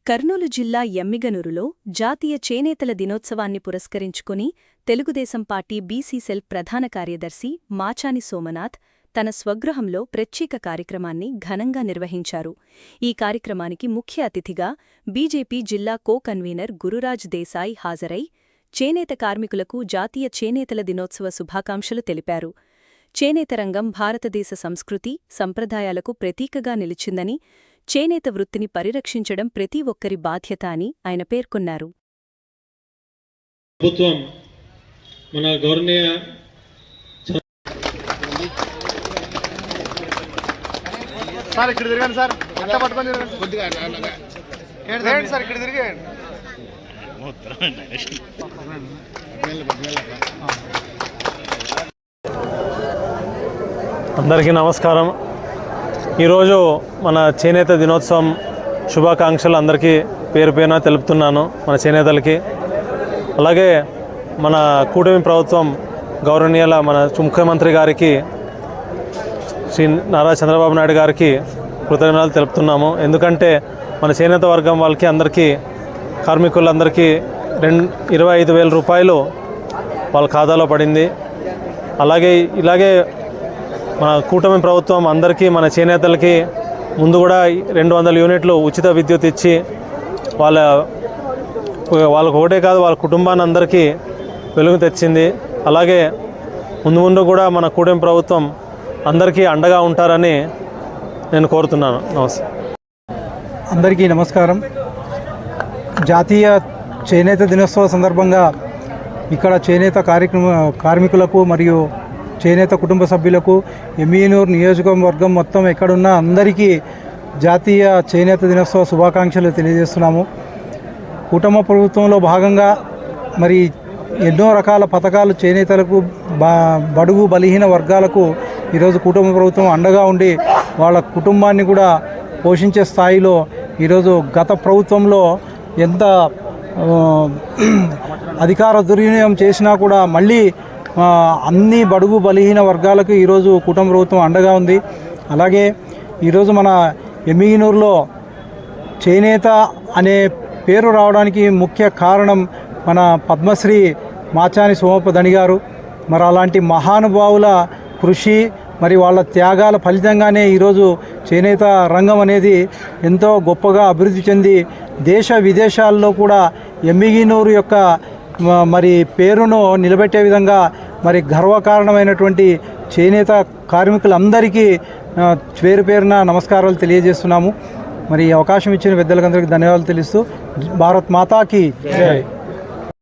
కర్నూలు జిల్లా ఎమ్మిగనూరులో జాతీయ చేనేతల దినోత్సవాన్ని పురస్కరించుకుని తెలుగుదేశం పార్టీ బీసీ సెల్ ప్రధాన కార్యదర్శి మాచాని సోమనాథ్ తన స్వగృహంలో ప్రత్యేక కార్యక్రమాన్ని ఘనంగా నిర్వహించారు. ఈ కార్యక్రమానికి ముఖ్య అతిథిగా బీజేపీ జిల్లా కో-కన్వీనర్ గురురాజ్ దేశాయ్ హాజరై చేనేత కార్మికులకు జాతీయ చేనేతల దినోత్సవ శుభాకాంక్షలు తెలిపారు. చేనేత రంగం భారతదేశ సంస్కృతి, సంప్రదాయాలకు ప్రతీకగా నిలిచిందని, చేనేత వృత్తిని పరిరక్షించడం ప్రతి ఒక్కరి బాధ్యత అని ఆయన పేర్కొన్నారు. ప్రభుత్వం మన గౌరవనీయ సార్ ఇక్కడ తిరగండి సార్, అంతా పట్టుకొని తిరగండి కొద్దిగా సార్, ఇక్కడ తిరిగేయండి. అందరికీ నమస్కారం. ఈరోజు మన చేనేత దినోత్సవం శుభాకాంక్షలు అందరికీ పేరు పేరున తెలుపుతున్నాను మన చేనేతలకి. అలాగే మన కూటమి ప్రభుత్వం గౌరవనీయుల మన ముఖ్యమంత్రి గారికి శ్రీ నారా చంద్రబాబు నాయుడు గారికి కృతజ్ఞతలు తెలుపుతున్నాము. ఎందుకంటే మన చేనేత వర్గం వాళ్ళకి అందరికీ కార్మికులందరికీ 25,000 రూపాయలు వాళ్ళ ఖాతాలో పడింది. ఇలాగే మన కూటమి ప్రభుత్వం అందరికీ మన చేనేతలకి ముందు కూడా 200 యూనిట్లు ఉచిత విద్యుత్ ఇచ్చి వాళ్ళకు ఒకటే కాదు వాళ్ళ కుటుంబాన్ని అందరికీ వెలుగు తెచ్చింది. అలాగే ముందు కూడా మన కూటమి ప్రభుత్వం అందరికీ అండగా ఉంటారని నేను కోరుతున్నాను. నమస్తే. అందరికీ నమస్కారం. జాతీయ చేనేత దినోత్సవ సందర్భంగా ఇక్కడ చేనేత కార్మికులకు మరియు చేనేత కుటుంబ సభ్యులకు ఎమ్మిగనూరు నియోజకవర్గం మొత్తం ఎక్కడున్నా అందరికీ జాతీయ చేనేత దినోత్సవ శుభాకాంక్షలు తెలియజేస్తున్నాము. కూటమి ప్రభుత్వంలో భాగంగా మరి ఎన్నో రకాల పథకాలు చేనేతలకు బడుగు బలహీన వర్గాలకు ఈరోజు కూటమి ప్రభుత్వం అండగా ఉండి వాళ్ళ కుటుంబాన్ని కూడా పోషించే స్థాయిలో ఈరోజు గత ప్రభుత్వంలో ఎంత అధికార దుర్వినియోగం చేసినా కూడా మళ్ళీ అన్ని బడుగు బలహీన వర్గాలకు ఈరోజు కూటమి ప్రభుత్వం అండగా ఉంది. అలాగే ఈరోజు మన ఎమ్మిగనూరులో చేనేత అనే పేరు రావడానికి ముఖ్య కారణం మన పద్మశ్రీ మాచాని సోమనాథ్ గారు. మరి అలాంటి మహానుభావుల కృషి మరి వాళ్ళ త్యాగాల ఫలితంగానే ఈరోజు చేనేత రంగం అనేది ఎంతో గొప్పగా అభివృద్ధి చెంది దేశ విదేశాల్లో కూడా ఎమ్మిగనూరు యొక్క మరి పేరును నిలబెట్టే విధంగా మరి గర్వకారణమైనటువంటి చేనేత కార్మికులందరికీ పేరు పేరున నమస్కారాలు తెలియజేస్తున్నాము. మరి అవకాశం ఇచ్చిన పెద్దలందరికీ ధన్యవాదాలు తెలుస్తూ భారత్ మాతాకి జై.